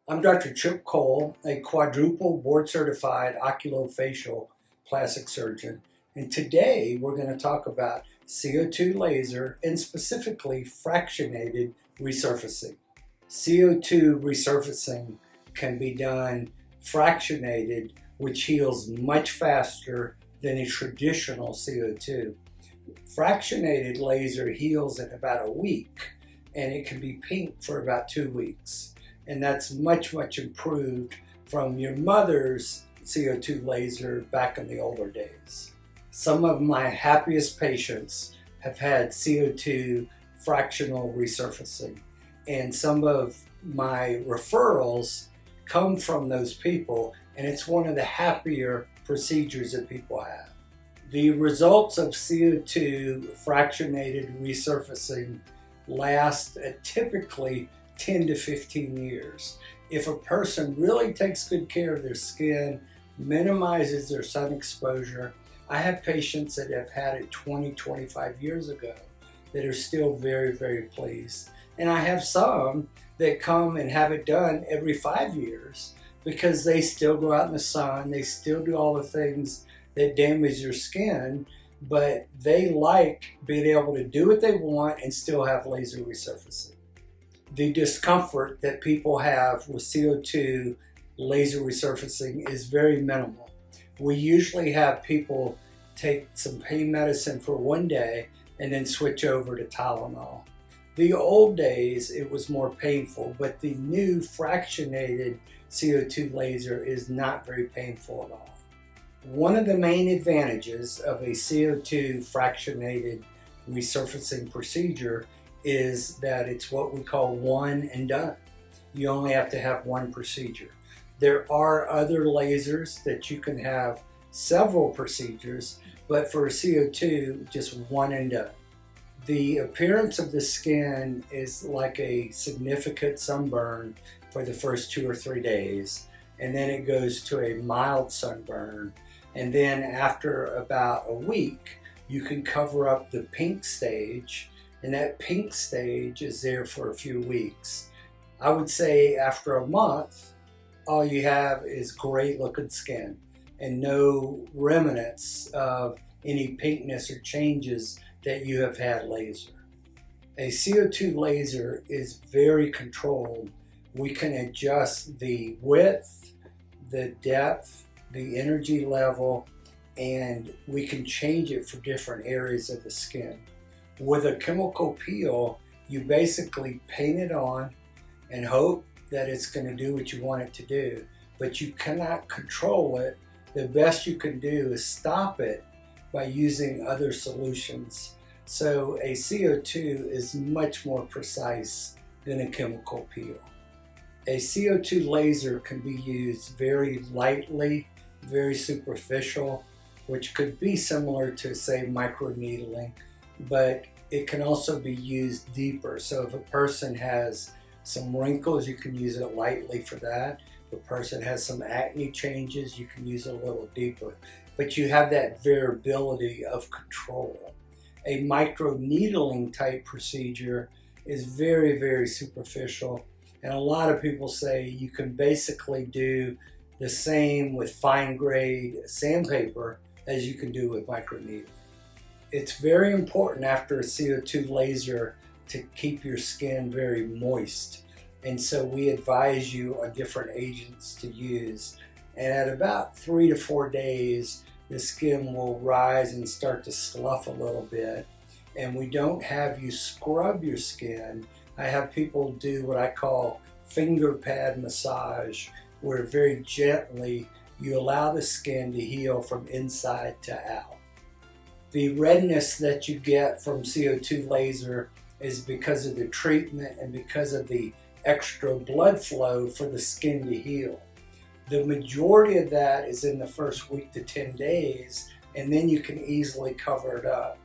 I'm Dr. Chip Cole, a quadruple board-certified oculofacial plastic surgeon, and today we're going to talk about CO2 laser and specifically fractionated resurfacing. CO2 resurfacing can be done fractionated, which heals much faster than a traditional CO2. Fractionated laser heals in about a week, and it can be pink for about 2 weeks. And that's much improved from your mother's CO2 laser back in the older days. Some of my happiest patients have had CO2 fractional resurfacing, and some of my referrals come from those people, and it's one of the happier procedures that people have. The results of CO2 fractionated resurfacing last typically 10 to 15 years. If a person really takes good care of their skin, minimizes their sun exposure, I have patients that have had it 20, 25 years ago that are still very pleased. And I have some that come and have it done every 5 years because they still go out in the sun, they still do all the things that damage their skin, but they like being able to do what they want and still have laser resurfacing. The discomfort that people have with CO2 laser resurfacing is very minimal. We usually have people take some pain medicine for 1 day and then switch over to Tylenol. The old days it was more painful, but the new fractionated CO2 laser is not very painful at all. One of the main advantages of a CO2 fractionated resurfacing procedure is that it's what we call one and done. You only have to have one procedure. There are other lasers that you can have several procedures, but for CO2, just one and done. The appearance of the skin is like a significant sunburn for the first 2 or 3 days, and then it goes to a mild sunburn, and then after about a week, you can cover up the pink stage, and that pink stage is there for a few weeks. I would say after a month, all you have is great looking skin and no remnants of any pinkness or changes that you have had laser. A CO2 laser is very controlled. We can adjust the width, the depth, the energy level, and we can change it for different areas of the skin. With a chemical peel, you basically paint it on and hope that it's going to do what you want it to do, but you cannot control it. The best you can do is stop it by using other solutions. So a CO2 is much more precise than a chemical peel. A CO2 laser can be used very lightly, very superficial, which could be similar to, say, microneedling, but it can also be used deeper. So if a person has some wrinkles, you can use it lightly for that. If a person has some acne changes, you can use it a little deeper. But you have that variability of control. A microneedling type procedure is very superficial, and a lot of people say you can basically do the same with fine grade sandpaper as you can do with microneedling. It's very important after a CO2 laser to keep your skin very moist, and so we advise you on different agents to use. And at about 3 to 4 days, the skin will rise and start to slough a little bit, and we don't have you scrub your skin. I have people do what I call finger pad massage, where very gently you allow the skin to heal from inside to out. The redness that you get from CO2 laser is because of the treatment and because of the extra blood flow for the skin to heal. The majority of that is in the first week to 10 days, and then you can easily cover it up.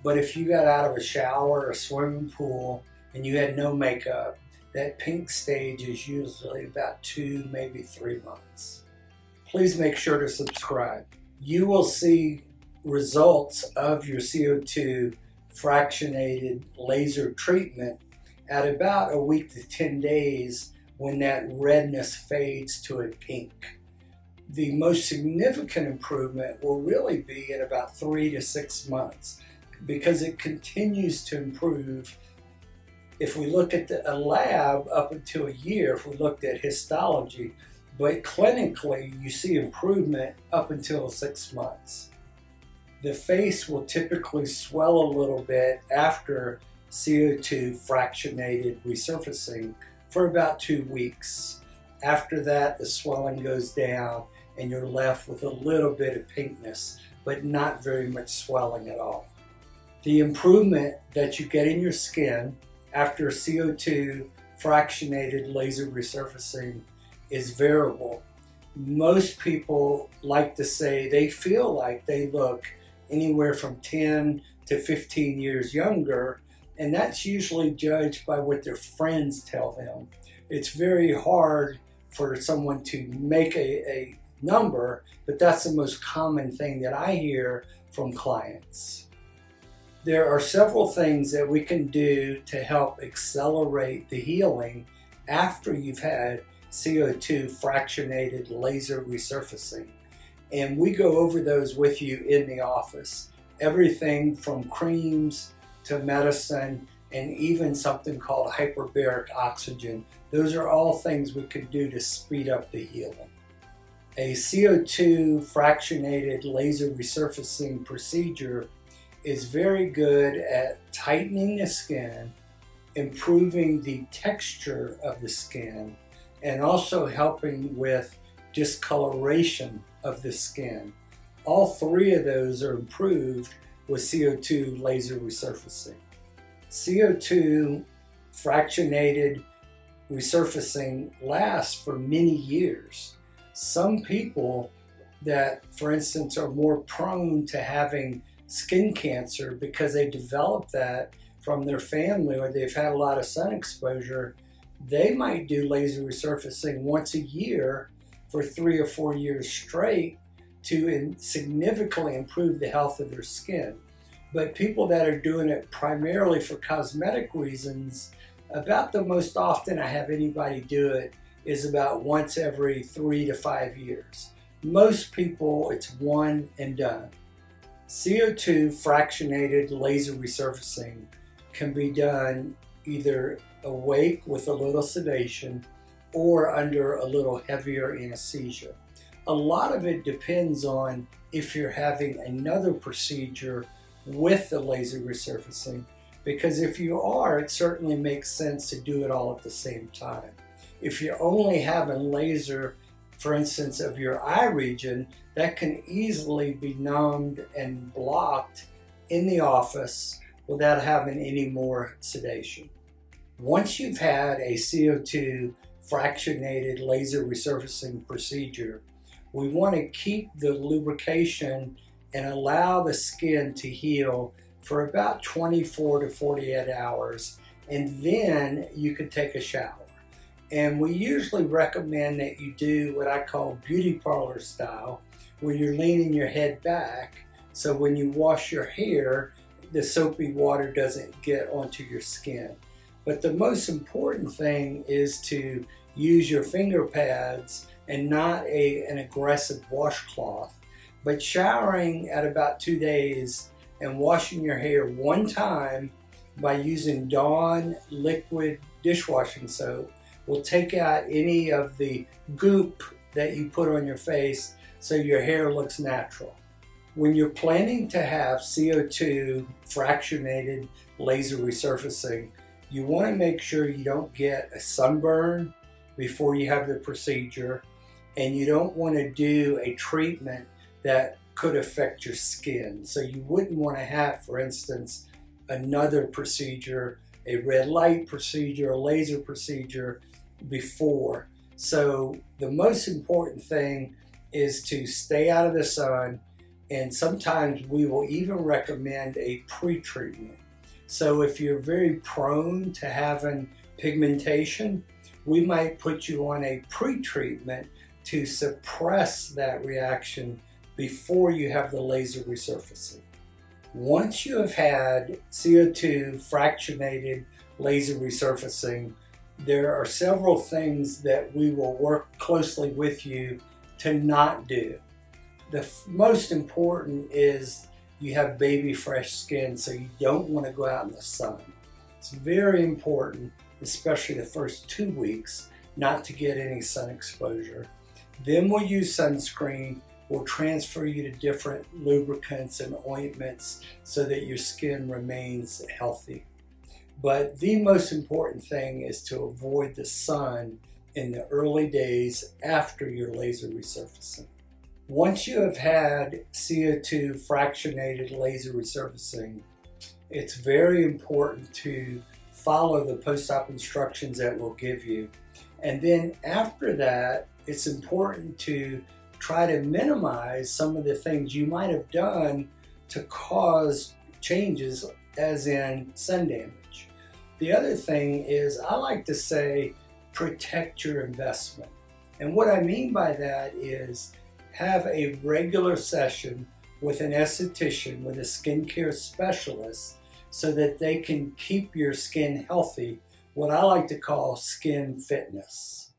But if you got out of a shower or a swimming pool and you had no makeup, that pink stage is usually about 2, maybe 3 months. Please make sure to subscribe. You will see results of your CO2 fractionated laser treatment at about a week to 10 days when that redness fades to a pink. The most significant improvement will really be in about 3 to 6 months because it continues to improve. If we look at a lab up until a year, if we looked at histology, but clinically you see improvement up until 6 months. The face will typically swell a little bit after CO2 fractionated resurfacing for about 2 weeks. After that, the swelling goes down and you're left with a little bit of pinkness, but not very much swelling at all. The improvement that you get in your skin after CO2 fractionated laser resurfacing is variable. Most people like to say they feel like they look anywhere from 10 to 15 years younger, and that's usually judged by what their friends tell them. It's very hard for someone to make a number, but that's the most common thing that I hear from clients. There are several things that we can do to help accelerate the healing after you've had CO2 fractionated laser resurfacing. And we go over those with you in the office. Everything from creams to medicine and even something called hyperbaric oxygen. Those are all things we can do to speed up the healing. A CO2 fractionated laser resurfacing procedure is very good at tightening the skin, improving the texture of the skin, and also helping with discoloration of the skin. All three of those are improved with CO2 laser resurfacing. CO2 fractionated resurfacing lasts for many years. Some people that, for instance, are more prone to having skin cancer because they developed that from their family or they've had a lot of sun exposure, they might do laser resurfacing once a year for 3 or 4 years straight to significantly improve the health of their skin. But people that are doing it primarily for cosmetic reasons, about the most often I have anybody do it is about once every 3 to 5 years. Most people, it's one and done. CO2 fractionated laser resurfacing can be done either awake with a little sedation or under a little heavier anesthesia. A lot of it depends on if you're having another procedure with the laser resurfacing, because if you are, it certainly makes sense to do it all at the same time. If you're only having laser, for instance, of your eye region, that can easily be numbed and blocked in the office without having any more sedation. Once you've had a CO2 fractionated laser resurfacing procedure, we want to keep the lubrication and allow the skin to heal for about 24 to 48 hours, and then you can take a shower. And we usually recommend that you do what I call beauty parlor style, where you're leaning your head back, so when you wash your hair, the soapy water doesn't get onto your skin. But the most important thing is to use your finger pads and not an aggressive washcloth, but showering at about 2 days and washing your hair one time by using Dawn liquid dishwashing soap will take out any of the goop that you put on your face so your hair looks natural. When you're planning to have CO2 fractionated laser resurfacing, you want to make sure you don't get a sunburn before you have the procedure, and you don't want to do a treatment that could affect your skin. So you wouldn't want to have, for instance, another procedure, a red light procedure, a laser procedure before. So the most important thing is to stay out of the sun, and sometimes we will even recommend a pre-treatment. So if you're very prone to having pigmentation, we might put you on a pre-treatment to suppress that reaction before you have the laser resurfacing. Once you have had CO2 fractionated laser resurfacing, there are several things that we will work closely with you to not do. The most important is you have baby fresh skin, so you don't want to go out in the sun. It's very important, especially the first 2 weeks, not to get any sun exposure. Then we'll use sunscreen. We'll transfer you to different lubricants and ointments so that your skin remains healthy. But the most important thing is to avoid the sun in the early days after your laser resurfacing. Once you have had CO2 fractionated laser resurfacing, it's very important to follow the post-op instructions that we'll give you. And then after that, it's important to try to minimize some of the things you might have done to cause changes, as in sun damage. The other thing is, I like to say, protect your investment. And what I mean by that is have a regular session with an esthetician, with a skincare specialist, so that they can keep your skin healthy, what I like to call skin fitness.